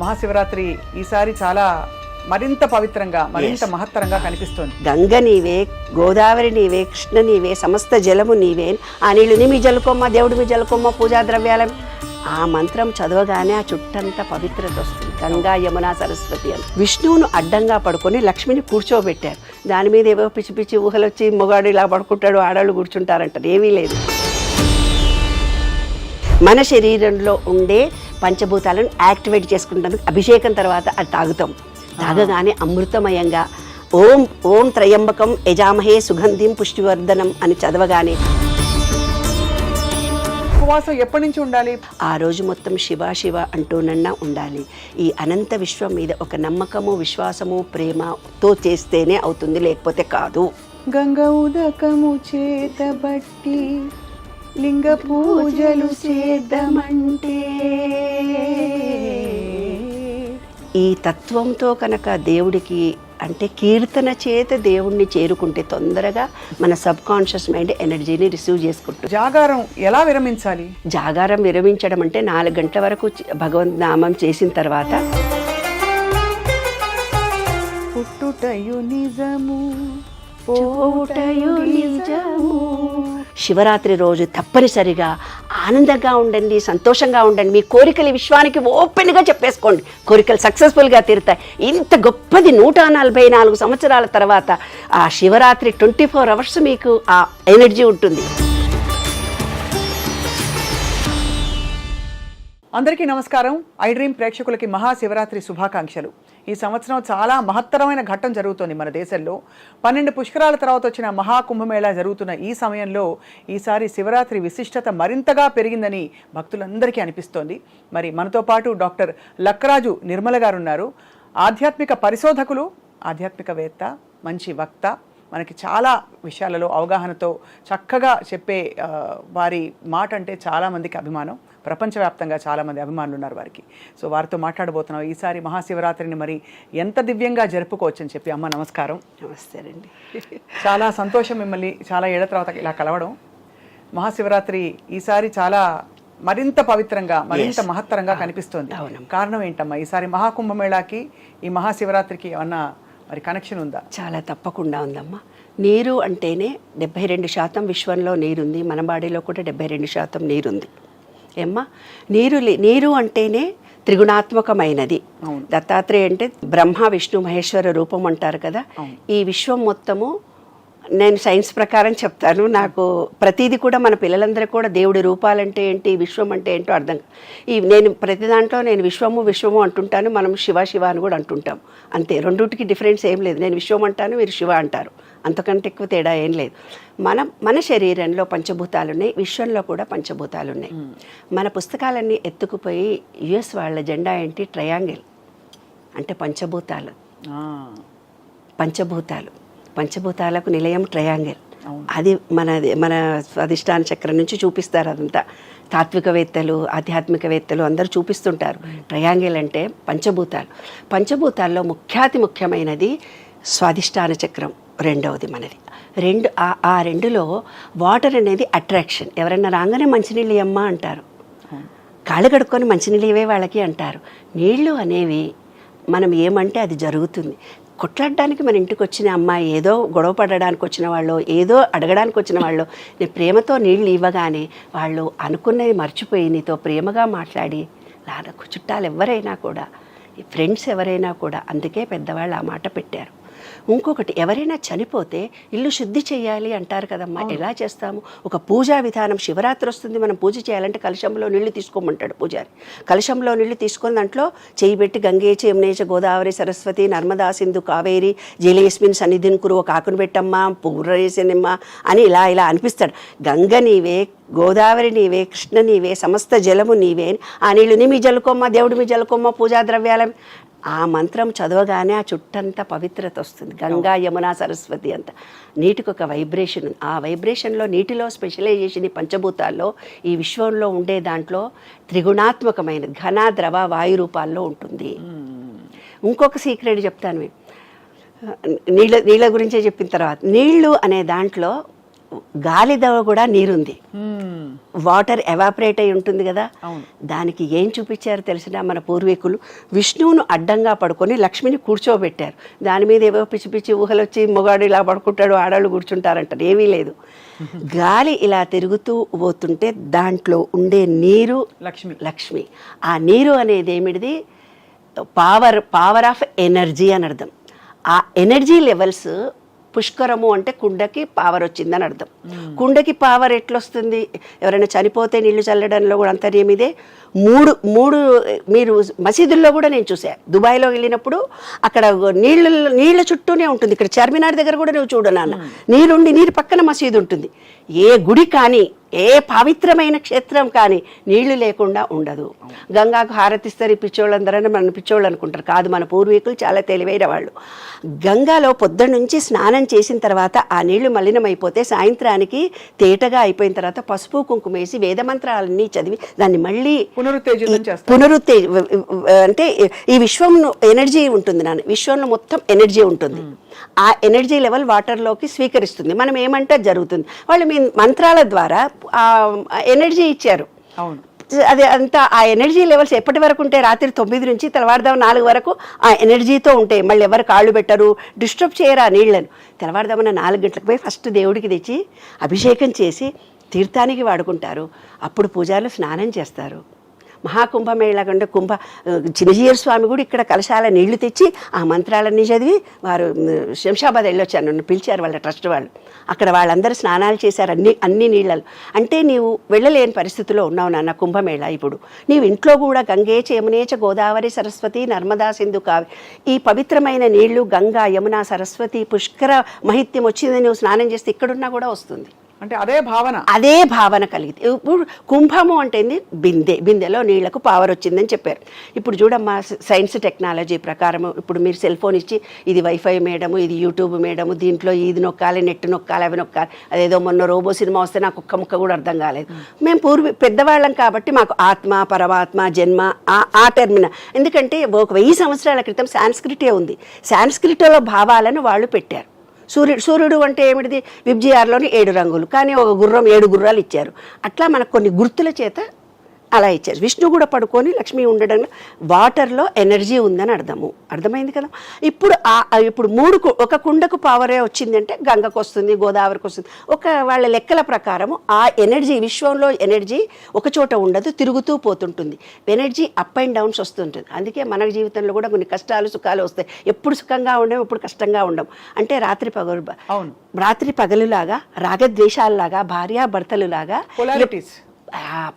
మహాశివరాత్రి ఈసారి చాలా మరింత పవిత్రంగా మరింత మహత్తరంగా కనిపిస్తోంది. గంగ నీవే, గోదావరి నీవే, కృష్ణ నీవే, సమస్త జలము నీవే, ఆ నీళ్ళుని మీ జలుకొమ్మ, దేవుడి మీ జలుకొమ్మ, పూజా ద్రవ్యాల ఆ మంత్రం చదవగానే ఆ చుట్టంతా పవిత్రత వస్తుంది. గంగా యమున సరస్వతి అని. విష్ణువును అడ్డంగా పడుకొని లక్ష్మిని కూర్చోబెట్టారు. దాని మీద ఏవో పిచ్చి పిచ్చి ఊహలు వచ్చి మొగాడు ఇలా పడుకుంటాడు, ఆడవాళ్ళు కూర్చుంటారంటారు. ఏమీ లేదు. మన శరీరంలో ఉండే పంచభూతాలను యాక్టివేట్ చేసుకుంటానికి అభిషేకం తర్వాత అది తాగుతాం. తాగగానే అమృతమయంగా ఓం ఓం త్రయంబకం యజామహే సుగంధిం పుష్టివర్ధనం అని చదవగానే ఉపవాసం ఎప్పటి నుంచి ఉండాలి? ఆ రోజు మొత్తం శివ శివ అంటూనన్నా ఉండాలి. ఈ అనంత విశ్వం మీద ఒక నమ్మకము, విశ్వాసము, ప్రేమతో చేస్తేనే అవుతుంది, లేకపోతే కాదు. గంగ ఉదకము చేతబట్టి లింగ పూజలు చేద్దామంటే ఈ తత్వంతో కనుక దేవుడికి అంటే కీర్తన చేత దేవుణ్ణి చేరుకుంటే తొందరగా మన సబ్ కాన్షియస్ మైండ్ ఎనర్జీని రిసీవ్ చేసుకుంటుంది. జాగారం ఎలా విరమించాలి? జాగారం విరమించడం అంటే 4 గంటల వరకు భగవంత్ నామం చేసిన తర్వాత పుట్టుటయు నిజము పోవుటయు నిజము. శివరాత్రి రోజు తప్పనిసరిగా ఆనందంగా ఉండండి, సంతోషంగా ఉండండి. మీ కోరికలు విశ్వానికి ఓపెన్గా చెప్పేసుకోండి. కోరికలు సక్సెస్ఫుల్గా తీరుతాయి. ఇంత గొప్పది 144 సంవత్సరాల తర్వాత ఆ శివరాత్రి 24 అవర్స్ మీకు ఆ ఎనర్జీ ఉంటుంది. అందరికీ నమస్కారం. ఐ డ్రీమ్ ప్రేక్షకులకి మహాశివరాత్రి శుభాకాంక్షలు. ఈ సంవత్సరం చాలా మహత్తరమైన ఘట్టం జరుగుతోంది మన దేశంలో. 12 పుష్కరాల తర్వాత వచ్చిన మహాకుంభమేళా జరుగుతున్న ఈ సమయంలో ఈసారి శివరాత్రి విశిష్టత మరింతగా పెరిగిందని భక్తులందరికీ అనిపిస్తోంది. మరి మనతో పాటు డాక్టర్ లక్కరాజు నిర్మల గారు ఉన్నారు. ఆధ్యాత్మిక పరిశోధకులు, ఆధ్యాత్మికవేత్త, మంచి వక్త. మనకి చాలా విషయాలలో అవగాహనతో చక్కగా చెప్పే వారి మాట అంటే చాలామందికి అభిమానం. ప్రపంచవ్యాప్తంగా చాలామంది అభిమానులు ఉన్నారు వారికి. సో వారితో మాట్లాడబోతున్నాం. ఈసారి మహాశివరాత్రిని మరి ఎంత దివ్యంగా జరుపుకోవచ్చు అని చెప్పి. అమ్మ నమస్కారం. నమస్తే అండి. చాలా సంతోషం మిమ్మల్ని చాలా ఏళ్ల తర్వాత ఇలా కలవడం. మహాశివరాత్రి ఈసారి చాలా మరింత పవిత్రంగా మరింత మహత్తరంగా కనిపిస్తోంది. కారణం ఏంటమ్మా? ఈసారి మహాకుంభమేళాకి ఈ మహాశివరాత్రికి ఏమన్నా మరి కనెక్షన్ ఉందా? చాలా తప్పకుండా ఉందమ్మా. నీరు అంటేనే 72% విశ్వంలో నీరుంది. మన బాడీలో కూడా 72% నీరుంది. ఏమ్మా, నీరు అంటేనే త్రిగుణాత్మకమైనది. దత్తాత్రేయ అంటే బ్రహ్మ విష్ణు మహేశ్వర రూపం అంటారు కదా. ఈ విశ్వం మొత్తము నేను సైన్స్ ప్రకారం చెప్తాను. నాకు ప్రతిదీ కూడా మన పిల్లలందరూ కూడా దేవుడి రూపాలంటే ఏంటి, విశ్వం అంటే ఏంటో అర్థం. నేను ప్రతి దాంట్లో నేను విశ్వము అంటుంటాను. మనం శివ శివ అని కూడా అంటుంటాం. అంతే, రెండుటికి డిఫరెన్స్ ఏం లేదు. నేను విశ్వం అంటాను, మీరు శివ అంటారు. అంతకంటే ఎక్కువ తేడా ఏం లేదు. మన శరీరంలో పంచభూతాలు ఉన్నాయి, విశ్వంలో కూడా పంచభూతాలు ఉన్నాయి. మన పుస్తకాలన్నీ ఎత్తుకుపోయి యుఎస్ వాళ్ళ జెండా ఏంటి? ట్రయాంగిల్ అంటే పంచభూతాలు. పంచభూతాలకు నిలయం ట్రయాంగిల్. అది మన అధిష్టాన చక్రం నుంచి చూపిస్తారు. అదంతా తాత్వికవేత్తలు, ఆధ్యాత్మికవేత్తలు అందరూ చూపిస్తుంటారు. ట్రయాంగిల్ అంటే పంచభూతాల్లో ముఖ్యమైనది స్వాధిష్టాన చక్రం, రెండవది మనది. ఆ రెండులో వాటర్ అనేది అట్రాక్షన్. ఎవరన్నా రాగానే మంచినీళ్ళు ఇవ్వమ్మా అంటారు, కాళ్ళు కడుక్కొని మంచినీళ్ళు ఇవే వాళ్ళకి అంటారు. నీళ్లు అనేవి మనం ఏమంటే అది జరుగుతుంది. కొట్లాడడానికి మన ఇంటికి వచ్చిన అమ్మాయి, ఏదో గొడవ పడడానికి వచ్చిన వాళ్ళు, ఏదో అడగడానికి వచ్చిన వాళ్ళు, నీ ప్రేమతో నీళ్ళు ఇవ్వగానే వాళ్ళు అనుకున్నది మర్చిపోయి నీతో ప్రేమగా మాట్లాడి నాకు చుట్టాలు ఎవరైనా కూడా, ఫ్రెండ్స్ ఎవరైనా కూడా, అందుకే పెద్దవాళ్ళు ఆ మాట పెట్టారు. ఇంకొకటి, ఎవరైనా చనిపోతే ఇల్లు శుద్ధి చేయాలి అంటారు కదమ్మా. ఎలా చేస్తాము? ఒక పూజా విధానం. శివరాత్రి వస్తుంది, మనం పూజ చేయాలంటే కలశంలో నీళ్లు తీసుకోమంటాడు పూజారి. కలశంలో నీళ్లు తీసుకొని దాంట్లో చేయి పెట్టి గంగే యమునే గోదావరి సరస్వతి నర్మదా సింధు కావేరి జలేస్మిన్ సన్నిధిని కురు, ఒక ఆకును పెట్టమ్మా, పూర్వరేసనిమ్మా అని ఇలా అనిపిస్తాడు. గంగ నీవే, గోదావరి నీవే, కృష్ణ నీవే, సమస్త జలము నీవే, ఆ నీళ్ళుని మీ జలుకొమ్మ, దేవుడి మీ జలుకొమ్మ, పూజా ద్రవ్యాల ఆ మంత్రం చదవగానే ఆ చుట్టంతా పవిత్రత వస్తుంది. గంగా యమున సరస్వతి అంత నీటికి ఒక వైబ్రేషన్. ఆ వైబ్రేషన్లో నీటిలో స్పెషలైజేషన్ ఈ పంచభూతాల్లో, ఈ విశ్వంలో ఉండే దాంట్లో త్రిగుణాత్మకమైన ఘన ద్రవ వాయు రూపాల్లో ఉంటుంది. ఇంకొక సీక్రెట్ చెప్తాను. నీళ్ళ గురించే చెప్పిన తర్వాత, నీళ్లు అనే దాంట్లో గాలిలో కూడా నీరుంది. వాటర్ ఎవాపరేట్ అయి ఉంటుంది కదా, దానికి ఏం చూపించారు తెలిసిన మన పూర్వీకులు, విష్ణువును అడ్డంగా పడుకొని లక్ష్మిని కూర్చోబెట్టారు. దాని మీద ఏవో పిచ్చి పిచ్చి ఊహలు వచ్చి మొగాడు ఇలా పడుకుంటాడు, ఆడవాళ్ళు కూర్చుంటారంటారు. ఏమీ లేదు, గాలి ఇలా తిరుగుతూ పోతుంటే దాంట్లో ఉండే నీరు లక్ష్మి. ఆ నీరు అనేది ఏమిటిది, పవర్ ఆఫ్ ఎనర్జీ అని అర్థం. ఆ ఎనర్జీ లెవెల్స్ పుష్కరము అంటే కుండకి పవర్ వచ్చిందని అర్థం. కుండకి పవర్ ఎట్లొస్తుంది, ఎవరైనా చనిపోతే నీళ్లు చల్లడంలో కూడా అంతర్యం ఇదే. మూడు మీరు మసీదుల్లో కూడా నేను చూసా, దుబాయ్లో వెళ్ళినప్పుడు అక్కడ నీళ్ళ చుట్టూనే ఉంటుంది. ఇక్కడ చార్మినార్ దగ్గర కూడా నువ్వు చూడు నాన్న, నీరు పక్కన మసీదు ఉంటుంది. ఏ గుడి కానీ ఏ పవిత్రమైన క్షేత్రం కానీ నీళ్లు లేకుండా ఉండదు. గంగాకు హారతిస్తారు ఈ పిచ్చోళ్ళందరూ మన పిచ్చోళ్ళు అనుకుంటారు. కాదు, మన పూర్వీకులు చాలా తెలివైన వాళ్ళు. గంగాలో పొద్దున్న నుంచి స్నానం చేసిన తర్వాత ఆ నీళ్లు మలినమైపోతే సాయంత్రానికి తేటగా అయిపోయిన తర్వాత పసుపు కుంకుమ వేసి వేదమంత్రాలన్నీ చదివి దాన్ని మళ్ళీ అంటే ఈ విశ్వంలో ఎనర్జీ ఉంటుంది నాన్న, విశ్వంలో మొత్తం ఎనర్జీ ఉంటుంది. ఆ ఎనర్జీ లెవెల్ వాటర్లోకి స్వీకరిస్తుంది. మనం ఏమంటే జరుగుతుంది, వాళ్ళు మీ మంత్రాల ద్వారా ఆ ఎనర్జీ ఇచ్చారు. అది అంతా ఆ ఎనర్జీ లెవెల్స్ ఎప్పటి వరకు ఉంటాయి, రాత్రి 9 నుంచి తెల్లవారుదాం 4 వరకు ఆ ఎనర్జీతో ఉంటాయి. మళ్ళీ ఎవరు కాళ్ళు పెట్టరు, డిస్టర్బ్ చేయరు ఆ నీళ్లను. తెల్లవారుదామన్న 4 గంటలకు పోయి ఫస్ట్ దేవుడికి తెచ్చి అభిషేకం చేసి తీర్థానికి వాడుకుంటారు. అప్పుడు పూజారులు స్నానం చేస్తారు. మహాకుంభమేళ కంటే చిన్నజీయర్ స్వామి కూడా ఇక్కడ కలశాల నీళ్లు తెచ్చి ఆ మంత్రాలన్నీ చదివి వారు శంషాబాద్ వెళ్ళొచ్చాను, నన్ను పిలిచారు వాళ్ళ ట్రస్ట్ వాళ్ళు. అక్కడ వాళ్ళందరూ స్నానాలు చేశారు అన్ని నీళ్ళలు. అంటే నీవు వెళ్ళలేని పరిస్థితిలో ఉన్నావు నాన్న కుంభమేళ. ఇప్పుడు నీవు ఇంట్లో కూడా గంగేచ యమునేచ గోదావరి సరస్వతి నర్మదా సింధు కావి, ఈ పవిత్రమైన నీళ్లు గంగా యమున సరస్వతి పుష్కర మహిత్యం వచ్చింది, నువ్వు స్నానం చేస్తే ఇక్కడున్నా కూడా వస్తుంది. అంటే అదే భావన కలిగితే. ఇప్పుడు కుంభము అంటే బిందెలో నీళ్లకు పవర్ వచ్చిందని చెప్పారు. ఇప్పుడు చూడమ్మా, సైన్స్ టెక్నాలజీ ప్రకారం ఇప్పుడు మీరు సెల్ ఫోన్ ఇచ్చి ఇది వైఫై మేడము, ఇది యూట్యూబ్ మేడము, దీంట్లో ఇది నొక్కాలి, నెట్ నొక్కాలి, అవి నొక్కాలి. అదేదో మొన్న రోబో సినిమా వస్తే నాకు ఒక్క ముక్క కూడా అర్థం కాలేదు. మేము పెద్దవాళ్ళం కాబట్టి మాకు ఆత్మ పరమాత్మ జన్మ ఆ టెర్మిన, ఎందుకంటే 1000 సంవత్సరాల క్రితం సాంస్క్రిటే ఉంది. సాంస్క్రిట్లో భావాలను వాళ్ళు పెట్టారు. సూర్యుడు అంటే ఏమిటిది, విబ్జిఆర్లోని 7 రంగులు, కానీ ఒక గుర్రం 7 గుర్రాలు ఇచ్చారు. అట్లా మనకు కొన్ని గుర్తుల చేత అలా ఇచ్చారు. విష్ణు కూడా పడుకొని లక్ష్మి ఉండడం వాటర్లో ఎనర్జీ ఉందని అర్థమైంది కదా. ఇప్పుడు ఒక కుండకు పవరే వచ్చిందంటే గంగకు వస్తుంది, గోదావరికి వస్తుంది. వాళ్ళ లెక్కల ప్రకారము ఆ ఎనర్జీ, విశ్వంలో ఎనర్జీ ఒక చోట ఉండదు, తిరుగుతూ పోతుంటుంది. ఎనర్జీ అప్ అండ్ డౌన్స్ వస్తుంటుంది. అందుకే మన జీవితంలో కూడా కొన్ని కష్టాలు సుఖాలు వస్తాయి. ఎప్పుడు సుఖంగా ఉండము, ఎప్పుడు కష్టంగా ఉండము. అంటే రాత్రి పగలులాగా, రాగద్వేషాలలాగా, భార్యాభర్తలులాగా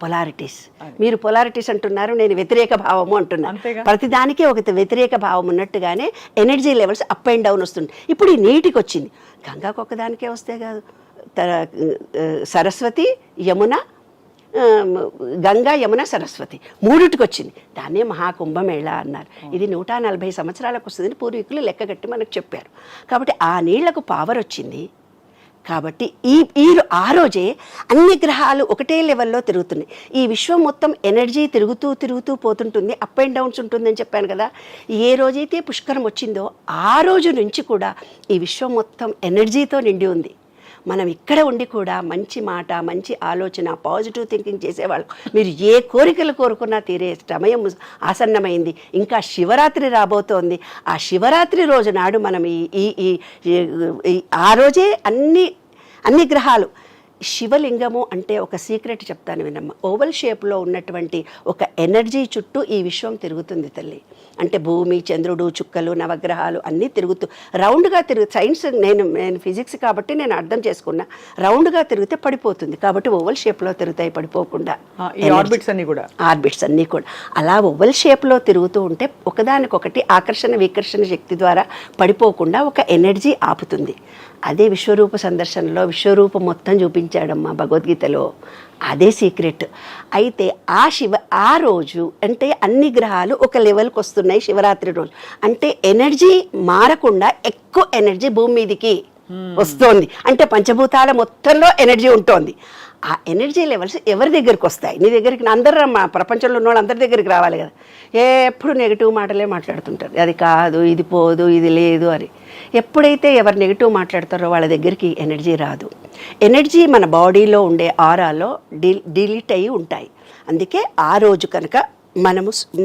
పొలారిటీస్. మీరు పొలారిటీస్ అంటున్నారు, నేను వ్యతిరేక భావము అంటున్నాను. ప్రతిదానికే ఒక వ్యతిరేక భావం ఉన్నట్టుగానే energy levels up and down వస్తుంది. ఇప్పుడు ఈ నీటికి వచ్చింది, గంగాకు ఒకదానికే వస్తే కాదు, సరస్వతి యమున, గంగా యమున సరస్వతి 3టికి వచ్చింది. దాన్నే మహాకుంభమేళ అన్నారు. ఇది 140 సంవత్సరాలకు వస్తుందని పూర్వీకులు లెక్కగట్టి మనకు చెప్పారు. కాబట్టి ఆ నీళ్లకు పవర్ వచ్చింది. కాబట్టి ఆ రోజే అన్ని గ్రహాలు ఒకటే లెవెల్లో తిరుగుతున్నాయి. ఈ విశ్వం మొత్తం ఎనర్జీ తిరుగుతూ పోతుంటుంది, అప్ అండ్ డౌన్స్ ఉంటుందని చెప్పాను కదా. ఏ రోజైతే పుష్కరం వచ్చిందో ఆ రోజు నుంచి కూడా ఈ విశ్వం మొత్తం ఎనర్జీతో నిండి ఉంది. మనం ఇక్కడ ఉండి కూడా మంచి మాట, మంచి ఆలోచన, పాజిటివ్ థింకింగ్ చేసేవాళ్ళు. మీరు ఏ కోరికలు కోరుకున్నా తీరే సమయం ఆసన్నమైంది. ఇంకా శివరాత్రి రాబోతోంది. ఆ శివరాత్రి రోజు నాడు మనం ఆ రోజే అన్ని గ్రహాలు, శివలింగము అంటే ఒక సీక్రెట్ చెప్తాను వినమ్మ. ఓవల్ షేప్లో ఉన్నటువంటి ఒక ఎనర్జీ చుట్టూ ఈ విశ్వం తిరుగుతుంది తల్లి. అంటే భూమి, చంద్రుడు, చుక్కలు, నవగ్రహాలు అన్నీ రౌండ్గా సైన్స్ నేను ఫిజిక్స్ కాబట్టి నేను అర్థం చేసుకున్నా. రౌండ్గా తిరిగితే పడిపోతుంది, కాబట్టి ఓవల్ షేప్లో తిరుగుతాయి పడిపోకుండా. ఆర్బిట్స్ అన్నీ కూడా అలా ఓవల్ షేప్లో తిరుగుతూ ఉంటే ఒకదానికొకటి ఆకర్షణ వికర్షణ శక్తి ద్వారా పడిపోకుండా ఒక ఎనర్జీ ఆపుతుంది. అదే విశ్వరూప సందర్శనలో విశ్వరూపం మొత్తం చూపించాడమ్మా భగవద్గీతలో. అదే సీక్రెట్. అయితే ఆ రోజు అంటే అన్ని గ్రహాలు ఒక లెవెల్కి వస్తున్నాయి శివరాత్రి రోజు. అంటే ఎనర్జీ మారకుండా ఎక్కువ ఎనర్జీ భూమి మీదికి వస్తోంది. అంటే పంచభూతాల మొత్తంలో ఎనర్జీ ఉంటుంది. ఆ ఎనర్జీ లెవెల్స్ ఎవరి దగ్గరికి వస్తాయి? నీ దగ్గరికి అందరు మా ప్రపంచంలో ఉన్న వాళ్ళు అందరి దగ్గరికి రావాలి కదా. ఎప్పుడు నెగిటివ్ మాటలే మాట్లాడుతుంటారు, అది కాదు, ఇది పోదు, ఇది లేదు అని. ఎప్పుడైతే ఎవరు నెగిటివ్ మాట్లాడతారో వాళ్ళ దగ్గరికి ఎనర్జీ రాదు. ఎనర్జీ మన బాడీలో ఉండే ఆరాలో డిలీట్ అయ్యి ఉంటాయి. అందుకే ఆ రోజు కనుక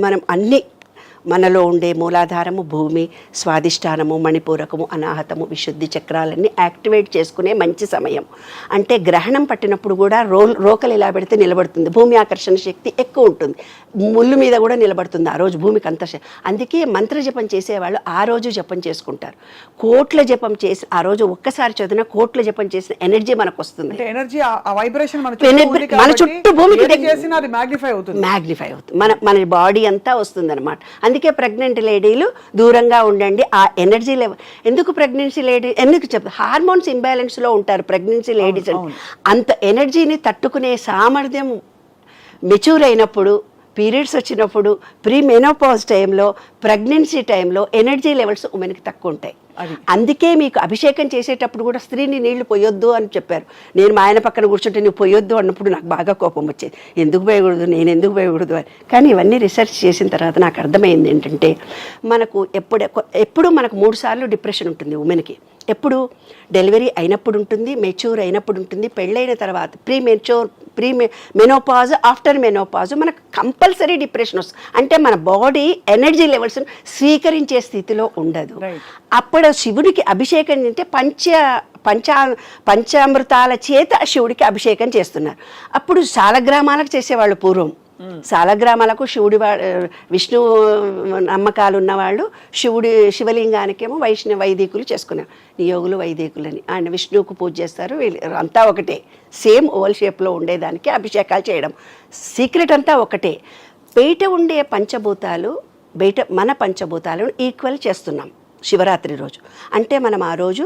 మనం అన్ని మనలో ఉండే మూలాధారము, భూమి, స్వాదిష్టానము, మణిపూరకము, అనాహతము, విశుద్ధి చక్రాలన్నీ యాక్టివేట్ చేసుకునే మంచి సమయం. అంటే గ్రహణం పట్టినప్పుడు కూడా రోకలు ఇలా పెడితే నిలబడుతుంది, భూమి ఆకర్షణ శక్తి ఎక్కువ ఉంటుంది, ముళ్ళు మీద కూడా నిలబడుతుంది ఆ రోజు భూమికి అంత. అందుకే మంత్ర జపం చేసేవాళ్ళు ఆ రోజు జపం చేసుకుంటారు. కోట్ల జపం చేసి ఆ రోజు ఒక్కసారి చదివిన కోట్ల జపం చేసిన ఎనర్జీ మనకు వస్తుంది. ఎనర్జీ ఆ వైబ్రేషన్ మన చుట్టూ భూమికి మ్యాగ్నిఫై అవుతుంది. మన బాడీ అంతా వస్తుంది అనమాట. అందుకే ప్రెగ్నెంట్ లేడీలు దూరంగా ఉండండి. ఆ ఎనర్జీ లెవెల్ ఎందుకు ప్రెగ్నెన్సీ లేడీ ఎందుకు చెప్తారు, హార్మోన్స్ ఇంబ్యాలెన్స్లో ఉంటారు ప్రెగ్నెన్సీ లేడీస్. అంత ఎనర్జీని తట్టుకునే సామర్థ్యం మెచ్యూర్ అయినప్పుడు, పీరియడ్స్ వచ్చినప్పుడు, ప్రీ మెనోపాజ్ టైంలో, ప్రెగ్నెన్సీ టైంలో ఎనర్జీ లెవెల్స్ ఉమెన్కి తక్కువ ఉంటాయి. అందుకే మీకు అభిషేకం చేసేటప్పుడు కూడా స్త్రీని నీళ్లు పొయ్యొద్దు అని చెప్పారు. నేను మా ఆయన పక్కన కూర్చుంటే నువ్వు పొయ్యొద్దు అన్నప్పుడు నాకు బాగా కోపం వచ్చేది, ఎందుకు పోయకూడదు, నేను ఎందుకు పోయకూడదు అని. కానీ ఇవన్నీ రీసెర్చ్ చేసిన తర్వాత నాకు అర్థమైంది ఏంటంటే, మనకు ఎప్పుడు మనకు 3 సార్లు డిప్రెషన్ ఉంటుంది ఉమెన్కి. ఎప్పుడు డెలివరీ అయినప్పుడు ఉంటుంది, మెచ్యూర్ అయినప్పుడు ఉంటుంది, పెళ్ళైన తర్వాత ప్రీ మెనోపాజ్, ఆఫ్టర్ మెనోపాజ్ మనకు కంపల్సరీ డిప్రెషన్ వస్తుంది. అంటే మన బాడీ ఎనర్జీ లెవెల్స్ స్వీకరించే స్థితిలో ఉండదు. అప్పుడు శివుడికి అభిషేకం అంటే పంచామృతాల చేత శివుడికి అభిషేకం చేస్తున్నారు. అప్పుడు శాలగ్రామాలకు చేసేవాళ్ళు పూర్వం. శాలగ్రామాలకు విష్ణు నమ్మకాలు ఉన్నవాళ్ళు శివలింగానికేమో వైదికులు చేసుకున్నారు, నియోగులు వైదికులని. ఆయన విష్ణువుకు పూజ చేస్తారు, అంతా ఒకటే, సేమ్ ఓవల్ షేప్లో ఉండేదానికి అభిషేకాలు చేయడం. సీక్రెట్ అంతా ఒకటే. బయట ఉండే పంచభూతాలు మన పంచభూతాలను ఈక్వల్ చేస్తున్నాం శివరాత్రి రోజు. అంటే మనం ఆ రోజు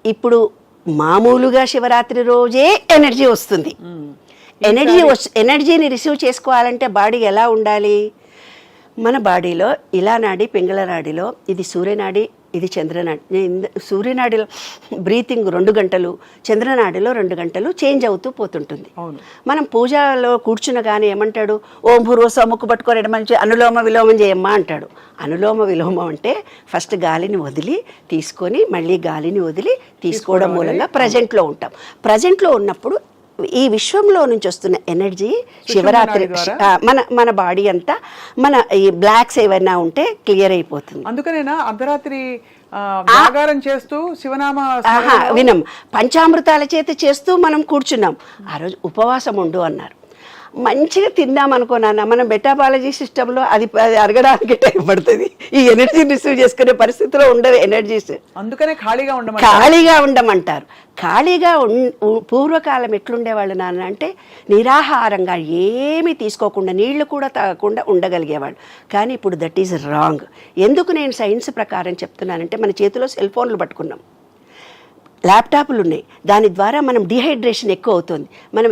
ఇప్పుడు మామూలుగా శివరాత్రి రోజే ఎనర్జీ వస్తుంది. ఎనర్జీని రిసీవ్ చేసుకోవాలంటే బాడీ ఎలా ఉండాలి? మన బాడీలో ఇలా నాడి, పింగళ నాడిలో ఇది సూర్యనాడి, ఇది చంద్రనాడి. సూర్యనాడిలో బ్రీతింగ్ 2 గంటలు, చంద్రనాడిలో 2 గంటలు చేంజ్ అవుతూ పోతుంటుంది. మనం పూజలో కూర్చునగానే ఏమంటాడు, ఓం భూర్వస్వ ముక్కు పట్టుకోవడం మంచి అనులోమ విలోమం చేయమ్మా అంటాడు. అనులోమ విలోమం అంటే ఫస్ట్ గాలిని వదిలి తీసుకొని మళ్ళీ గాలిని వదిలి తీసుకోవడం మూలంగా ప్రజెంట్లో ఉంటాం. ప్రజెంట్లో ఉన్నప్పుడు ఈ విశ్వంలో నుంచి వస్తున్న ఎనర్జీ శివరాత్రి మన బాడీ అంతా మన ఈ బ్లాక్స్ ఏవైనా ఉంటే క్లియర్ అయిపోతుంది. అందుకనేనా అర్ధరాత్రి జాగారం చేస్తూ శివనామ వినం పంచామృతాల చేత చేస్తూ మనం కూర్చున్నాం. ఆ రోజు ఉపవాసం ఉండు అన్నారు. మంచిగా తిన్నాం అనుకో నాన్న, మనం మెటాబాలజీ సిస్టంలో అది అరగడానికి టైం పడుతుంది. ఈ ఎనర్జీ రిసీవ్ చేసుకునే పరిస్థితిలో ఉండవు ఎనర్జీస్. అందుకనే ఖాళీగా ఉండమంటారు. ఖాళీగా పూర్వకాలం ఎట్లుండేవాళ్ళు నాన్న అంటే నిరాహారంగా ఏమీ తీసుకోకుండా, నీళ్లు కూడా తాగకుండా ఉండగలిగేవాళ్ళు. కానీ ఇప్పుడు దట్ ఈజ్ రాంగ్. ఎందుకు నేను సైన్స్ ప్రకారం చెప్తున్నానంటే, మన చేతిలో సెల్ ఫోన్లు పట్టుకున్నాం, ల్యాప్టాప్లు ఉన్నాయి, దాని ద్వారా మనం డిహైడ్రేషన్ ఎక్కువ అవుతుంది. మనం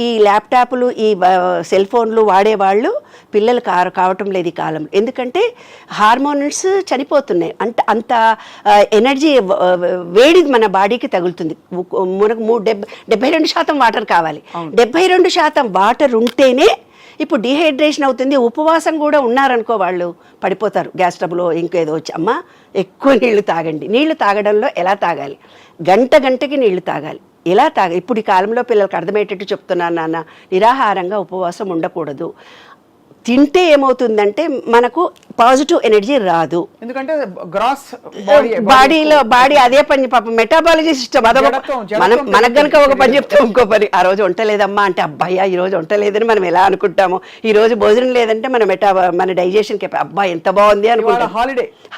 ఈ ల్యాప్టాప్లు, ఈ సెల్ ఫోన్లు వాడేవాళ్ళు పిల్లలు కావటం లేదు ఈ కాలంలో. ఎందుకంటే హార్మోన్స్ చనిపోతున్నాయి. అంత ఎనర్జీ వేడి మన బాడీకి తగులుతుంది. మనకు 72% వాటర్ కావాలి. 72% వాటర్ ఉంటేనే ఇప్పుడు డిహైడ్రేషన్ అవుతుంది. ఉపవాసం కూడా ఉన్నారనుకో వాళ్ళు పడిపోతారు, గ్యాస్ ట్రబుల్ ఇంకేదో వచ్చి. అమ్మ ఎక్కువ నీళ్లు తాగండి. నీళ్లు తాగడంలో ఎలా తాగాలి? గంటకి నీళ్లు తాగాలి. ఎలా ఇప్పుడు ఈ కాలంలో పిల్లలకు అర్థమయ్యేటట్టు చెప్తున్నాను నాన్న, నిరాహారంగా ఉపవాసం ఉండకూడదు. తింటే ఏమవుతుందంటే మనకు పాజిటివ్ ఎనర్జీ రాదు. ఎందుకంటే గ్రాస్ బాడీ అదే పని, పాపం మెటాబాలజీ సిస్టమ్ అదొక. మనకు కనుక ఒక పని చెప్తాం, ఇంకో పని. ఆ రోజు వంట లేదమ్మా అంటే అబ్బాయ్యా ఈ రోజు వంట లేదని మనం ఎలా అనుకుంటాము. ఈ రోజు భోజనం లేదంటే మన డైజెషన్ అబ్బాయి ఎంత బాగుంది అనుకుంటాం.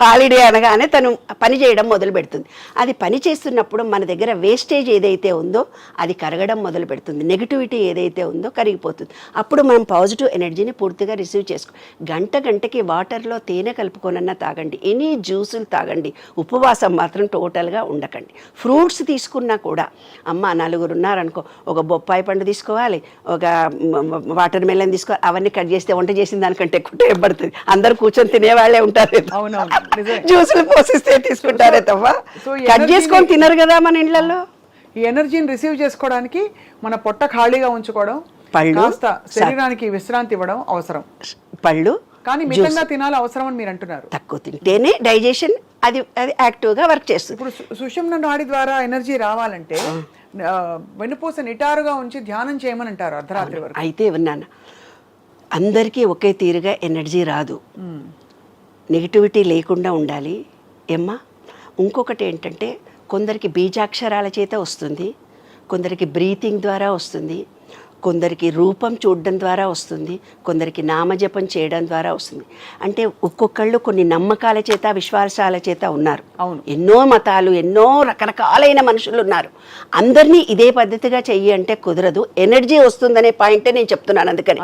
హాలిడే అనగానే తను పని చేయడం మొదలు పెడుతుంది. అది పని చేస్తున్నప్పుడు మన దగ్గర వేస్టేజ్ ఏదైతే ఉందో అది కరగడం మొదలు పెడుతుంది. నెగిటివిటీ ఏదైతే ఉందో కరిగిపోతుంది. అప్పుడు మనం పాజిటివ్ ఎనర్జీని పూర్తిగా రిసీవ్ చేసుకో. గంటకి వాటర్లో తేనె కలుపుకొనన్నా తాగండి, ఎనీ జ్యూసులు తాగండి. ఉపవాసం మాత్రం టోటల్గా ఉండకండి. ఫ్రూట్స్ తీసుకున్నా కూడా, అమ్మ 4 ఉన్నారనుకో, ఒక బొప్పాయి పండు తీసుకోవాలి, ఒక వాటర్ మెలన్ తీసుకోవాలి. అవన్నీ కట్ చేస్తే వంట చేసిన దానికంటే ఎక్కువ టైం పడుతుంది. అందరు కూర్చొని తినేవాళ్లే ఉంటారు, జ్యూసులు పోసిస్తే తీసుకుంటారే తప్ప కట్ చేసుకొని తినరు కదా మన ఇళ్లలో. ఈ ఎనర్జీని రిసీవ్ చేసుకోవడానికి మన పొట్ట ఖాళీగా ఉంచుకోవడం, పళ్ళు, కాస్త శరీరానికి విశ్రాంతి ఇవ్వడం అవసరం. పళ్ళు కానీ మితంగా తినాలి అవసరం అని మీరు అంటున్నారు. తక్కువ తింటేనే డైజెషన్ అది యాక్టివ్గా వర్క్ చేస్తుంది. ఇప్పుడు సుషుమ్న నాడి ద్వారా ఎనర్జీ రావాలంటే వెన్నుపూస నిటారుగా ఉంచి ధ్యానం చేయమని అంటారు అర్ధరాత్రి వరకు. అయితే విన్నాను, అందరికీ ఒకే తీరుగా ఎనర్జీ రాదు, నెగిటివిటీ లేకుండా ఉండాలి ఏమ్మా. ఇంకొకటి ఏంటంటే కొందరికి బీజాక్షరాల చేత వస్తుంది, కొందరికి బ్రీతింగ్ ద్వారా వస్తుంది, కొందరికి రూపం చూడడం ద్వారా వస్తుంది, కొందరికి నామజపం చేయడం ద్వారా వస్తుంది. అంటే ఒక్కొక్కళ్ళు కొన్ని నమ్మకాల చేత విశ్వాసాల చేత ఉన్నారు. అవును, ఎన్నో మతాలు, ఎన్నో రకరకాలైన మనుషులు ఉన్నారు. అందరినీ ఇదే పద్ధతిగా చెయ్యి అంటే కుదరదు. ఎనర్జీ వస్తుందనే పాయింటే నేను చెప్తున్నాను. అందుకని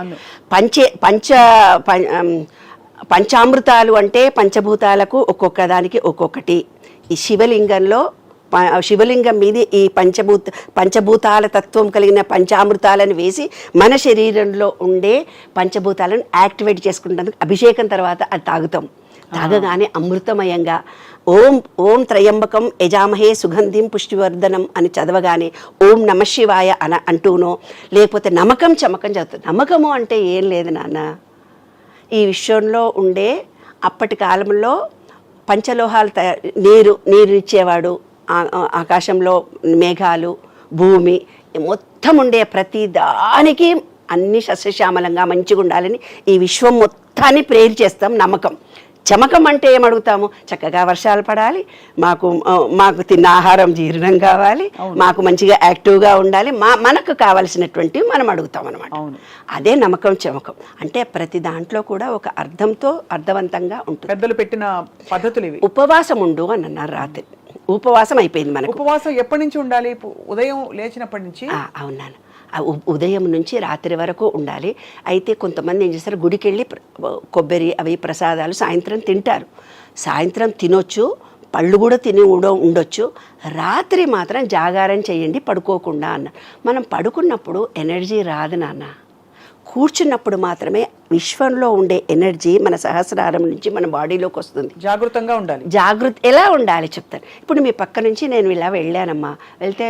పంచామృతాలు అంటే పంచభూతాలకు ఒక్కొక్క దానికి ఒక్కొక్కటి. ఈ శివలింగం మీద ఈ పంచభూతాల తత్వం కలిగిన పంచామృతాలను వేసి మన శరీరంలో ఉండే పంచభూతాలను యాక్టివేట్ చేసుకుంటాం. అభిషేకం తర్వాత అది తాగగానే అమృతమయంగా ఓం ఓం త్రయంబకం యజామహే సుగంధిం పుష్టివర్ధనం అని చదవగానే ఓం నమ శివాయ అంటూనో, లేకపోతే నమ్మకం చమకం చదువుతుంది. నమ్మకము అంటే ఏం లేదు నాన్న, ఈ విశ్వంలో ఉండే అప్పటి కాలంలో పంచలోహాలు నీరు ఇచ్చేవాడు, ఆకాశంలో మేఘాలు, భూమి మొత్తం ఉండే ప్రతి దానికి అన్ని సస్యశ్యామలంగా మంచిగా ఉండాలని ఈ విశ్వం మొత్తాన్ని ప్రేర్ చేస్తాం. నమ్మకం చమకం అంటే ఏమడుగుతాము, చక్కగా వర్షాలు పడాలి, మాకు తిన్న ఆహారం జీర్ణం కావాలి, మాకు మంచిగా యాక్టివ్గా ఉండాలి, మనకు కావలసినటువంటివి మనం అడుగుతాం అనమాట. అదే నమ్మకం చమకం అంటే. ప్రతి దాంట్లో కూడా ఒక అర్థవంతంగా ఉంటుంది. పెద్దలు పెట్టిన పద్ధతులు ఇవి. ఉపవాసం ఉండు అని అన్నారు. రాత్రి ఉపవాసం అయిపోయింది మనకు. ఉపవాసం ఎప్పటి నుంచి ఉండాలి? ఉదయం లేచినప్పటి నుంచి. అవునాను, ఉదయం నుంచి రాత్రి వరకు ఉండాలి. అయితే కొంతమంది ఏం చేస్తారు, గుడికి వెళ్ళి కొబ్బరి అవి ప్రసాదాలు సాయంత్రం తింటారు. సాయంత్రం తినొచ్చు, పళ్ళు కూడా తిని ఉండొచ్చు. రాత్రి మాత్రం జాగారం చేయండి పడుకోకుండా అన్న. మనం పడుకున్నప్పుడు ఎనర్జీ రాదు నాన్న, కూర్చున్నప్పుడు మాత్రమే విశ్వంలో ఉండే ఎనర్జీ మన సహస్రారం నుంచి మన బాడీలోకి వస్తుంది. జాగృతంగా ఉండాలి. ఎలా ఉండాలి చెప్తాను. ఇప్పుడు మీ పక్క నుంచి నేను ఇలా వెళ్ళానమ్మా, వెళ్తే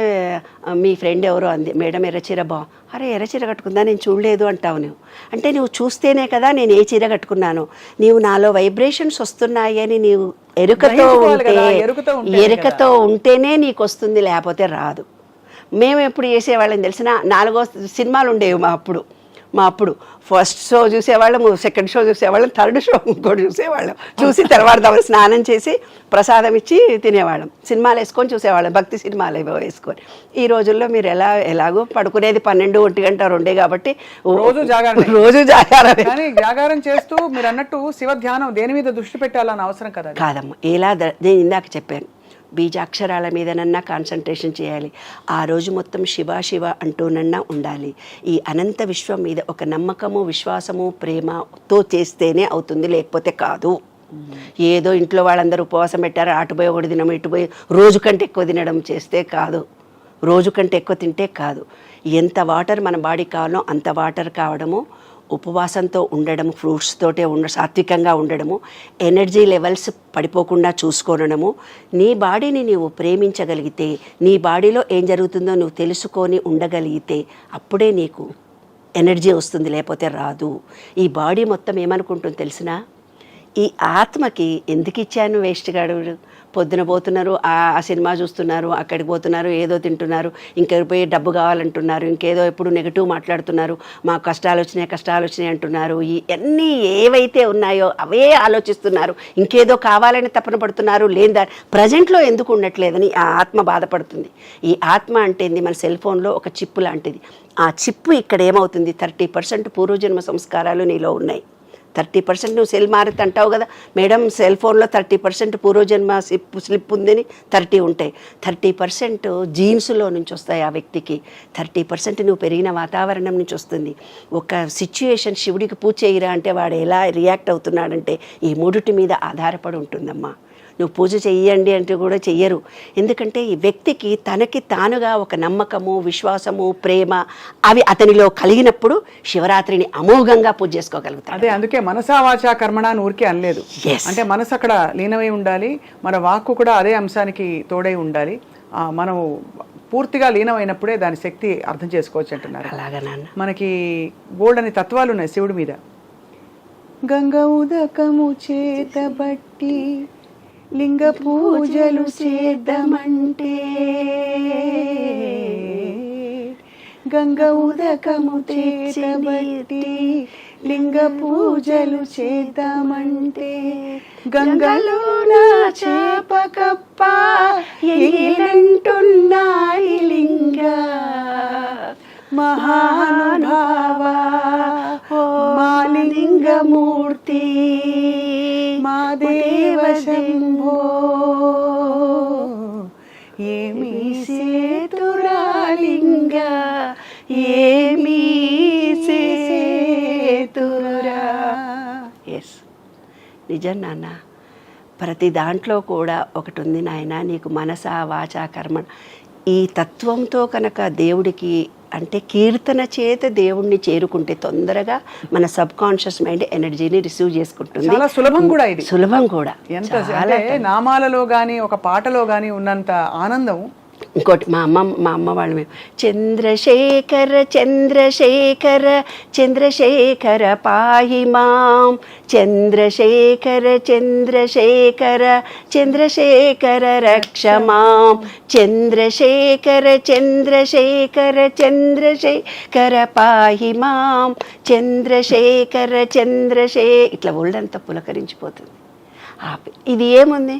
మీ ఫ్రెండ్ ఎవరో అంది, మేడం ఎర్రచీర అరే ఎర్రచీర కట్టుకుందా, నేను చూడలేదు అంటావు. అంటే నువ్వు చూస్తేనే కదా నేను ఏ చీర కట్టుకున్నాను. నీవు నాలో వైబ్రేషన్స్ వస్తున్నాయి అని నీవు ఎరుకతో ఉంటేనే నీకు వస్తుంది, లేకపోతే రాదు. మేము ఎప్పుడు చేసేవాళ్ళని తెలిసిన 4వ సినిమాలు ఉండేవి మా అప్పుడు ఫస్ట్ షో చూసేవాళ్ళం, సెకండ్ షో చూసేవాళ్ళం, థర్డ్ షో ఇంకోటి చూసేవాళ్ళం. చూసి తెల్లవారుదామని స్నానం చేసి ప్రసాదం ఇచ్చి తినేవాళ్ళం. సినిమాలు వేసుకొని చూసేవాళ్ళం, భక్తి సినిమాలు ఏవో వేసుకొని. ఈ రోజుల్లో మీరు ఎలాగో పడుకునేది 12, 1 గంట, 2 కాబట్టి రోజు జాగారం. కానీ జాగారం చేస్తూ మీరు అన్నట్టు శివ ధ్యానం దేని మీద దృష్టి పెట్టాలని అవసరం కదా. కాదమ్మా, నేను ఇందాక చెప్పాను, బీజాక్షరాల మీదనన్నా కాన్సన్ట్రేషన్ చేయాలి. ఆ రోజు మొత్తం శివ శివ అంటూనన్నా ఉండాలి. ఈ అనంత విశ్వం మీద ఒక నమ్మకము, విశ్వాసము, ప్రేమతో చేస్తేనే అవుతుంది, లేకపోతే కాదు. ఏదో ఇంట్లో వాళ్ళందరూ ఉపవాసం పెట్టారు, అటుపోయి ఒకటి తినడం, ఇటుపోయి రోజు కంటే ఎక్కువ తినడం చేస్తే కాదు. రోజు కంటే ఎక్కువ తింటే కాదు. ఎంత వాటర్ మన బాడీకి కావాలో అంత వాటర్ కావడము, ఉపవాసంతో ఉండడము, ఫ్రూట్స్ తోటే సాత్వికంగా ఉండడము, ఎనర్జీ లెవెల్స్ పడిపోకుండా చూసుకోవడము. నీ బాడీని నీవు ప్రేమించగలిగితే, నీ బాడీలో ఏం జరుగుతుందో నువ్వు తెలుసుకొని ఉండగలిగితే అప్పుడే నీకు ఎనర్జీ వస్తుంది, లేకపోతే రాదు. ఈ బాడీ మొత్తం ఏమనుకుంటుంది తెలిసినా, ఈ ఆత్మకి ఎందుకు ఇచ్చాను వేస్ట్ గాడు, పొద్దున పోతున్నారు, ఆ సినిమా చూస్తున్నారు, అక్కడికి పోతున్నారు, ఏదో తింటున్నారు, ఇంకెవరి పోయి డబ్బు కావాలంటున్నారు, ఇంకేదో ఎప్పుడు నెగిటివ్ మాట్లాడుతున్నారు, మా కష్టాలు వచ్చినాయి అంటున్నారు. ఇవన్నీ ఏవైతే ఉన్నాయో అవే ఆలోచిస్తున్నారు, ఇంకేదో కావాలని తపన పడుతున్నారు. లేదా ప్రజెంట్లో ఎందుకు ఉండట్లేదని ఆ ఆత్మ బాధపడుతుంది. ఈ ఆత్మ అంటే మన సెల్ ఫోన్లో ఒక చిప్పు లాంటిది. ఆ చిప్పు ఇక్కడ ఏమవుతుంది, 30% పూర్వజన్మ సంస్కారాలు నీలో ఉన్నాయి. 30% నువ్వు సెల్ మారితే అంటావు కదా మేడం, సెల్ ఫోన్లో 30% పూర్వజన్మ స్లిప్ ఉందని 30 ఉంటాయి. 30% జీన్స్లో నుంచి వస్తాయి ఆ వ్యక్తికి. 30% నువ్వు పెరిగిన వాతావరణం నుంచి వస్తుంది. ఒక సిచ్యుయేషన్, శివుడికి పూజ చేయరా అంటే వాడు ఎలా రియాక్ట్ అవుతున్నాడంటే ఈ మూడిటి మీద ఆధారపడి ఉంటుందమ్మా. నువ్వు పూజ చెయ్యండి అంటే కూడా చెయ్యరు. ఎందుకంటే ఈ వ్యక్తికి తనకి తానుగా ఒక నమ్మకము, విశ్వాసము, ప్రేమ అవి అతనిలో కలిగినప్పుడు శివరాత్రిని అమోఘంగా పూజ చేసుకోగలుగుతాడు. అదే అందుకే మనసా వాచా కర్మణ అని ఊరికే అనలేదు. అంటే మనసు అక్కడ లీనమై ఉండాలి, మన వాక్కు కూడా అదే అంశానికి తోడై ఉండాలి. మనం పూర్తిగా లీనమైనప్పుడే దాని శక్తి అర్థం చేసుకోవచ్చు అంటున్నారు. అలాగా నాన్న. మనకి బోల్డ్ అని తత్వాలు ఉన్నాయి శివుడి మీద. గంగ ఉదకము చేతబట్టి లింగ పూజలు చేద్దామంటే, గంగ ఉదకము చేతబట్టి లింగ పూజలు చేద్దామంటే, గంగలోన చేపకప్ప ఎగిలంటున్నాయి లింగ మహానుభావ మాలింగమూర్తి మా దేవ శంభో ఏమీ సేతురాలింగ ఏమీ సేతురా. ఎస్, నిజం నాన్న. ప్రతి దాంట్లో కూడా ఒకటి ఉంది నాయన, నీకు మనస వాచ కర్మ ఈ తత్వంతో కనుక దేవుడికి అంటే కీర్తన చేత దేవుణ్ణి చేరుకుంటే తొందరగా మన సబ్ కాన్షియస్ మైండ్ ఎనర్జీని రిసీవ్ చేసుకుంటుంది. చాలా సులభం కూడా ఇది. సులభం కూడా. ఎంత అంటే నామాలలో గాని ఒక పాటలో గాని ఉన్నంత ఆనందం ఇంకోటి మా అమ్మ వాళ్ళు మేము చంద్రశేఖర చంద్రశేఖర చంద్రశేఖర పాహి మాం చంద్రశేఖర చంద్రశేఖర చంద్రశేఖర రక్ష మాం చంద్రశేఖర చంద్రశేఖర చంద్రశేఖర పాహి మాం చంద్రశేఖర ఇట్లా ఒళ్ళంతా పులకరించిపోతుంది. ఇది ఏముంది,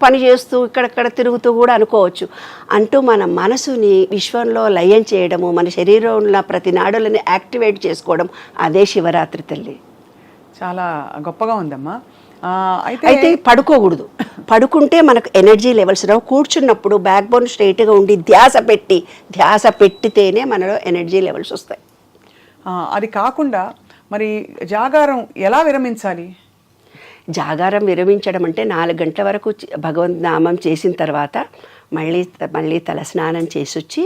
పని చేస్తూ ఇక్కడక్కడ తిరుగుతూ కూడా అనుకోవచ్చు. అంటూ మన మనసుని విశ్వంలో లయం చేయడము, మన శరీరంలో ప్రతి నాడులని యాక్టివేట్ చేసుకోవడం, అదే శివరాత్రి తల్లి. చాలా గొప్పగా ఉందమ్మా. అయితే పడుకోకూడదు. పడుకుంటే మనకు ఎనర్జీ లెవెల్స్ రావు. కూర్చున్నప్పుడు బ్యాక్ బోన్ స్ట్రైట్గా ఉండి ధ్యాస పెట్టితేనే మనలో ఎనర్జీ లెవెల్స్ వస్తాయి. అది కాకుండా మరి జాగారం ఎలా విరమించాలి? జాగారం విరమించడం అంటే 4 గంటల వరకు భగవంత్ నామం చేసిన తర్వాత మళ్ళీ తలస్నానం చేసి వచ్చి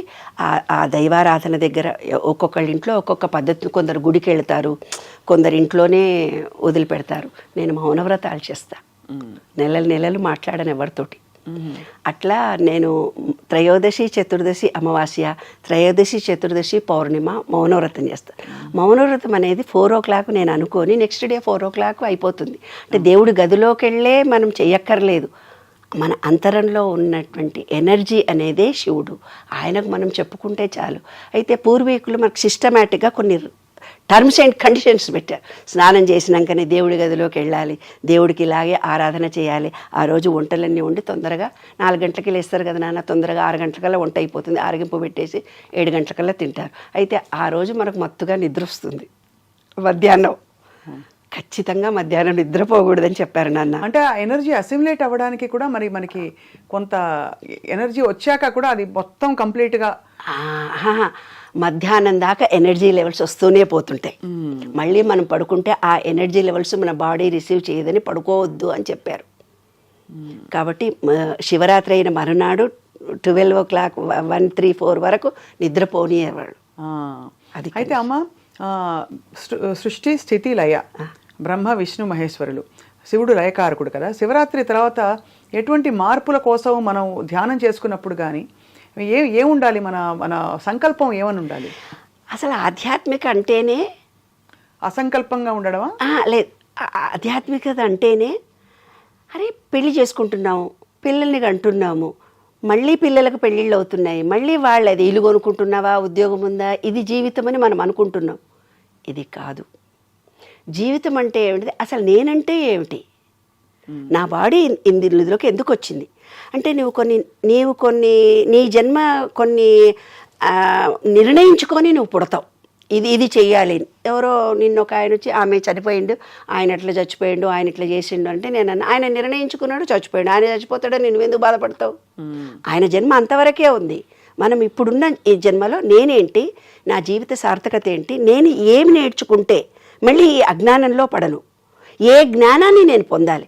ఆ దైవారాధన దగ్గర ఒక్కొక్కళ్ళ ఇంట్లో ఒక్కొక్క పద్ధతి. కొందరు గుడికి వెళ్తారు, కొందరు ఇంట్లోనే వదిలిపెడతారు. నేను మౌనవ్రతాలు చేస్తా, నెలలు మాట్లాడను ఎవరితోటి. అట్లా నేను త్రయోదశి చతుర్దశి అమావాస్య, త్రయోదశి చతుర్దశి పౌర్ణిమ మౌనవ్రతం చేస్తాను. మౌనవ్రతం అనేది 4 o'clock నేను అనుకొని నెక్స్ట్ డే 4 o'clock అయిపోతుంది. అంటే దేవుడి గదిలోకి వెళ్ళే మనం చెయ్యక్కర్లేదు. మన అంతరంలో ఉన్నటువంటి ఎనర్జీ అనేదే శివుడు. ఆయనకు మనం చెప్పుకుంటే చాలు. అయితే పూర్వీకులు మనకు సిస్టమేటిక్గా కొన్ని టర్మ్స్ అండ్ కండిషన్స్ పెట్టారు. స్నానం చేసినాకనే దేవుడి గదిలోకి వెళ్ళాలి, దేవుడికి ఇలాగే ఆరాధన చేయాలి, ఆ రోజు వంటలన్నీ వండి తొందరగా 4 గంటలకి లేస్తారు కదా నాన్న, తొందరగా 6 గంటలకల్లా వంట అయిపోతుంది, ఆరగింపు పెట్టేసి 7 గంటలకల్లా తింటారు. అయితే ఆ రోజు మనకు మత్తుగా నిద్ర వస్తుంది. మధ్యాహ్నం ఖచ్చితంగా మధ్యాహ్నం నిద్రపోకూడదని చెప్పారు నాన్న. అంటే ఆ ఎనర్జీ అసిమిలేట్ అవ్వడానికి కూడా మనకి కొంత ఎనర్జీ వచ్చాక కూడా అది మొత్తం కంప్లీట్గా మధ్యాహ్నం దాకా ఎనర్జీ లెవెల్స్ వస్తూనే పోతుంటాయి. మళ్ళీ మనం పడుకుంటే ఆ ఎనర్జీ లెవెల్స్ మన బాడీ రిసీవ్ చేయదని పడుకోవద్దు అని చెప్పారు. కాబట్టి శివరాత్రి అయిన మరునాడు 12 o'clock 1, 3, 4 వరకు నిద్రపోనివాళ్ళు. అది అయితే అమ్మ, సృష్టి స్థితి లయ, బ్రహ్మ విష్ణు మహేశ్వరులు, శివుడు లయకారకుడు కదా. శివరాత్రి తర్వాత ఎటువంటి మార్పుల కోసం మనం ధ్యానం చేసుకున్నప్పుడు కానీ ఏముండాలి, మన సంకల్పం ఏమని ఉండాలి? అసలు ఆధ్యాత్మిక అంటేనే అసంకల్పంగా ఉండడమా? లేదు, ఆధ్యాత్మికత అంటేనే అరే పెళ్లి చేసుకుంటున్నాము, పిల్లల్ని కంటున్నాము, మళ్ళీ పిల్లలకు పెళ్ళిళ్ళు అవుతున్నాయి, మళ్ళీ వాళ్ళది ఇల్లు కొనుక్కుంటున్నావా, ఉద్యోగం ఉందా, ఇది జీవితం అని మనం అనుకుంటున్నాం. ఇది కాదు. జీవితం అంటే ఏమిటి, అసలు నేనంటే ఏమిటి, నా బాడీ ఇందులోకి ఎందుకు వచ్చింది అంటే నీవు కొన్ని నీ జన్మ కొన్ని నిర్ణయించుకొని నువ్వు పుడతావు. ఇది చెయ్యాలి. ఎవరో నిన్న ఒక ఆయన వచ్చి ఆమె చనిపోయిండు, ఆయన ఎట్లా చచ్చిపోయిండు, ఆయన ఇట్లా చేసిండు అంటే నేను ఆయన నిర్ణయించుకున్నాడు, చచ్చిపోయాడు, ఆయన చచ్చిపోతాడని నువ్వు ఎందుకు బాధపడతావు? ఆయన జన్మ అంతవరకే ఉంది. మనం ఇప్పుడున్న ఈ జన్మలో నేనేంటి, నా జీవిత సార్థకత ఏంటి, నేను ఏమి నేర్చుకుంటే మళ్ళీ ఈ అజ్ఞానంలో పడను, ఏ జ్ఞానాన్ని నేను పొందాలి.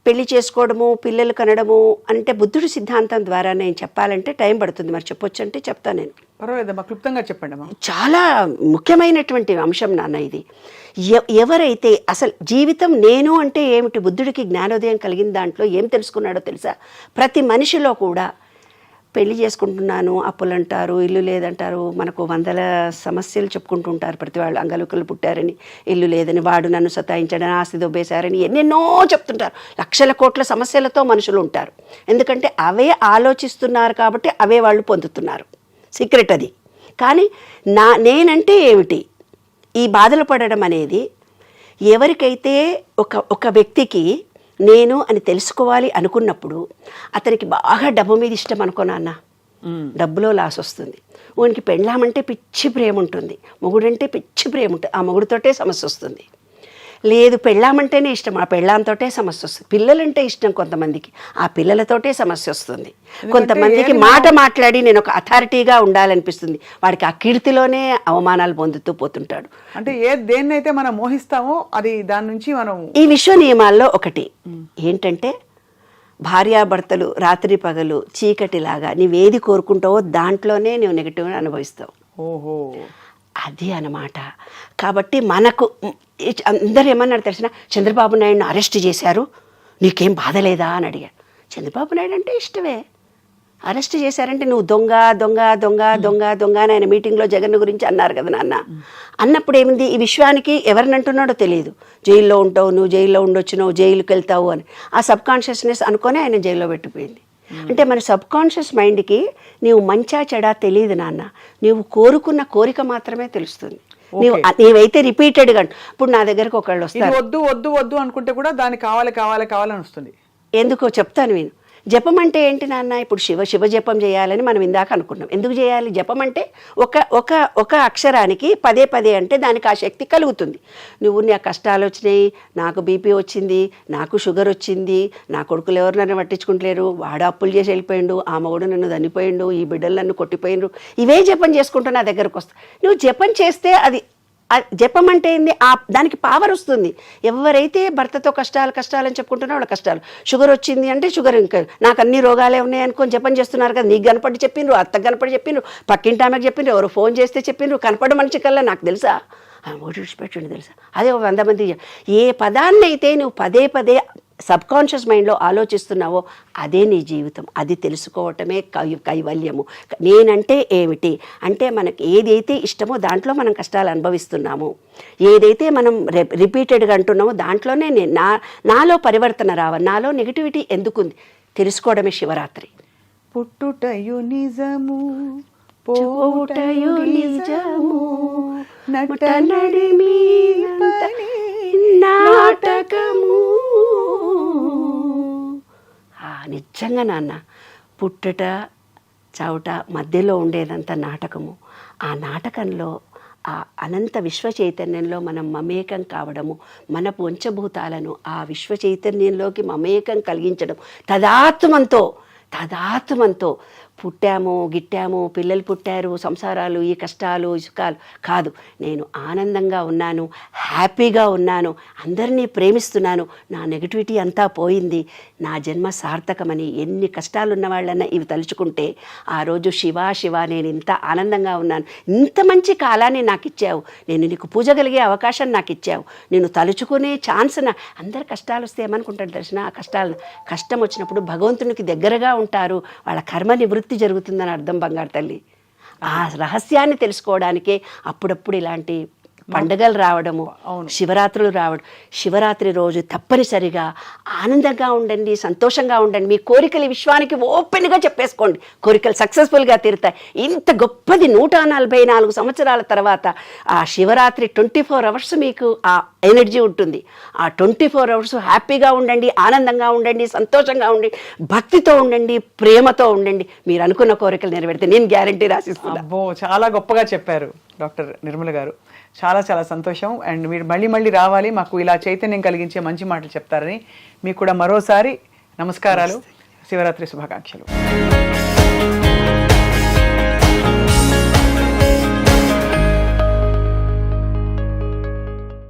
పెళ్లి చేసుకోవడము, పిల్లలు కనడము అంటే బుద్ధుడి సిద్ధాంతం ద్వారా నేను చెప్పాలంటే టైం పడుతుంది, మరి చెప్పొచ్చు అంటే చెప్తాను నేను. పర్వాలేదమ్మా, క్లుప్తంగా చెప్పండి అమ్మా. చాలా ముఖ్యమైనటువంటి అంశం నాన్న ఇది. ఎవరైతే అసలు జీవితం నేను అంటే ఏమిటి, బుద్ధుడికి జ్ఞానోదయం కలిగిన దాంట్లో ఏం తెలుసుకున్నాడో తెలుసా? ప్రతి మనిషిలో కూడా పెళ్లి చేసుకుంటున్నాను అప్పులు అంటారు, ఇల్లు లేదంటారు, మనకు వందల సమస్యలు చెప్పుకుంటుంటారు ప్రతి వాళ్ళు. అంగలుకలు పుట్టారని, ఇల్లు లేదని, వాడు నన్ను సతాయించాడని, ఆస్తి దొబ్బేశారని ఎన్నెన్నో చెప్తుంటారు. లక్షల కోట్ల సమస్యలతో మనుషులు ఉంటారు. ఎందుకంటే అవే ఆలోచిస్తున్నారు కాబట్టి అవే వాళ్ళు పొందుతున్నారు. సీక్రెట్ అది. కానీ నేనంటే ఏమిటి, ఈ బాధలు పడడం అనేది ఎవరికైతే ఒక వ్యక్తికి నేను అని తెలుసుకోవాలి అనుకున్నప్పుడు అతనికి బాగా డబ్బు మీద ఇష్టం అనుకో నాన్న, డబ్బులో లాస్ వస్తుంది. వానికి పెళ్ళామంటే పిచ్చి ప్రేమ ఉంటుంది, మొగుడంటే పిచ్చి ప్రేమ ఉంటుంది, ఆ మొగుడితోటే సమస్య వస్తుంది. లేదు పెళ్ళామంటేనే ఇష్టం, ఆ పెళ్ళాంతోటే సమస్య వస్తుంది. పిల్లలంటే ఇష్టం కొంతమందికి, ఆ పిల్లలతోటే సమస్య వస్తుంది. కొంతమందికి మాట మాట్లాడి నేను ఒక అథారిటీగా ఉండాలనిపిస్తుంది, వాడికి ఆ కీర్తిలోనే అవమానాలు పొందుతూ పోతుంటాడు. అంటే దేన్నైతే మనం మోహిస్తామో అది దాని నుంచి మనం ఈ విశ్వ నియమాల్లో ఒకటి ఏంటంటే భార్యాభర్తలు రాత్రి పగలు చీకటిలాగా నీవేది కోరుకుంటావో దాంట్లోనే నువ్వు నెగిటివ్గా అనుభవిస్తావు. ఓహో, అది అన్నమాట. కాబట్టి మనకు అందరు ఏమన్నారు తెలిసిన, చంద్రబాబు నాయుడుని అరెస్ట్ చేశారు, నీకేం బాధ లేదా అని అడిగారు. చంద్రబాబు నాయుడు అంటే ఇష్టమే, అరెస్ట్ చేశారంటే నువ్వు దొంగ దొంగ దొంగ దొంగ దొంగ అని ఆయన మీటింగ్లో జగన్ గురించి అన్నారు కదా నాన్న. అన్నప్పుడు ఏమింది, ఈ విశ్వానికి ఎవరిని అంటున్నాడో తెలియదు. జైల్లో ఉంటావు, నువ్వు జైల్లో ఉండొచ్చు, నువ్వు జైలుకి వెళ్తావు అని ఆ సబ్ కాన్షియస్నెస్ అనుకొని ఆయన జైల్లో పెట్టిపోయింది. అంటే మన సబ్ కాన్షియస్ మైండ్కి నీవు మంచా చెడా తెలియదు నాన్న, నీవు కోరుకున్న కోరిక మాత్రమే తెలుస్తుంది. నీవైతే రిపీటెడ్గా ఇప్పుడు నా దగ్గరకు ఒకళ్ళు వస్తారు, వద్దు వద్దు వద్దు అనుకుంటే కూడా దాన్ని కావాలి కావాలి కావాలని వస్తుంది. ఎందుకో చెప్తాను నేను. జపం అంటే ఏంటి నాన్న, ఇప్పుడు శివ జపం చేయాలని మనం ఇందాక అనుకున్నాం. ఎందుకు చేయాలి జపం అంటే ఒక అక్షరానికి పదే పదే అంటే దానికి ఆ శక్తి కలుగుతుంది. నువ్వు నా కష్టాలు వచ్చినాయి, నాకు బీపీ వచ్చింది, నాకు షుగర్ వచ్చింది, నా కొడుకులు ఎవరు నన్ను పట్టించుకుంటలేరు, వాడు అప్పులు చేసి వెళ్ళిపోయిండు, ఆ మగుడు నన్ను దన్నిపోయిండు, ఈ బిడ్డలు నన్ను కొట్టిపోయిండ్రు, ఇవే జపం చేసుకుంటూ నా దగ్గరకు వస్తా. నువ్వు జపం చేస్తే అది జపం అంటే ఏంది, దానికి పవర్ వస్తుంది. ఎవరైతే భర్తతో కష్టాలని చెప్పుకుంటున్నా వాళ్ళ కష్టాలు, షుగర్ వచ్చింది అంటే షుగర్, ఇంకా నాకు అన్ని రోగాలే ఉన్నాయి అనుకొని జపం చేస్తున్నారు కదా. నీకు కనపడి చెప్పిండ్రు, అత్తకు కనపడి చెప్పిండ్రు, పక్కింటి ఆమెకు చెప్పిండ్రు, ఎవరు ఫోన్ చేస్తే చెప్పిండ్రు, కనపడ మనిషి కల్లా నాకు తెలుసా విడిచిపెట్టండి తెలుసా. అదే 100 మంది ఏ పదాన్ని అయితే నువ్వు పదే పదే సబ్ కాన్షియస్ మైండ్లో ఆలోచిస్తున్నావో అదే నీ జీవితం. అది తెలుసుకోవటమే కైవల్యము. నేనంటే ఏమిటి అంటే మనకి ఏదైతే ఇష్టమో దాంట్లో మనం కష్టాలు అనుభవిస్తున్నాము, ఏదైతే మనం రిపీటెడ్గా అంటున్నామో దాంట్లోనే నాలో పరివర్తన రావాలి, నాలో నెగిటివిటీ ఎందుకుంది తెలుసుకోవడమే శివరాత్రి. పుట్టుటయు నిజము పోవుటయు నిజము నటనడిమి నాటకము. నిజంగా నాన్న, పుట్టుట చావుట మధ్యలో ఉండేదంతా నాటకము. ఆ నాటకంలో ఆ అనంత విశ్వ చైతన్యంలో మనం మమేకం కావడము, మన పంచభూతాలను ఆ విశ్వ చైతన్యంలోకి మమేకం కలిగించడం, తదాత్మంతో పుట్టాము గిట్టాము, పిల్లలు పుట్టారు, సంసారాలు, ఈ కష్టాలు సుఖాలు కాదు, నేను ఆనందంగా ఉన్నాను, హ్యాపీగా ఉన్నాను, అందరినీ ప్రేమిస్తున్నాను, నా నెగిటివిటీ అంతా పోయింది, నా జన్మ సార్థకమని ఎన్ని కష్టాలున్న వాళ్ళన్నా ఇవి తలుచుకుంటే ఆ రోజు శివ నేను ఇంత ఆనందంగా ఉన్నాను, ఇంత మంచి కాలాన్ని నాకు ఇచ్చావు, నేను నీకు పూజ కలిగే అవకాశం నాకు ఇచ్చావు, నేను తలుచుకునే ఛాన్స్ అందరు కష్టాలు వస్తే ఏమనుకుంటారు తెలిసిన, ఆ కష్టం వచ్చినప్పుడు భగవంతునికి దగ్గరగా ఉంటారు, వాళ్ళ కర్మ నివృత్తి జరుగుతుందని అర్థం బంగారు తల్లి. ఆ రహస్యాన్ని తెలుసుకోవడానికే అప్పుడప్పుడు ఇలాంటి పండుగలు రావడము, శివరాత్రులు రావడం. శివరాత్రి రోజు తప్పనిసరిగా ఆనందంగా ఉండండి, సంతోషంగా ఉండండి, మీ కోరికలు విశ్వానికి ఓపెన్గా చెప్పేసుకోండి, కోరికలు సక్సెస్ఫుల్గా తీరుతాయి. ఇంత గొప్పది 144 సంవత్సరాల తర్వాత ఆ శివరాత్రి 24 అవర్స్ మీకు ఆ ఎనర్జీ ఉంటుంది. ఆ 24 అవర్స్ హ్యాపీగా ఉండండి, ఆనందంగా ఉండండి, సంతోషంగా ఉండండి, భక్తితో ఉండండి, ప్రేమతో ఉండండి, మీరు అనుకున్న కోరికలు నెరవేరితే నేను గ్యారంటీ రాసిస్తున్నాను. అబ్బో, చాలా గొప్పగా చెప్పారు డాక్టర్ నిర్మల గారు. చాలా చాలా సంతోషం. అండ్ మీరు మళ్ళీ రావాలి, మాకు ఇలా చైతన్యం కలిగించే మంచి మాటలు చెప్తారని మీకు కూడా మరోసారి నమస్కారాలు, శివరాత్రి శుభాకాంక్షలు.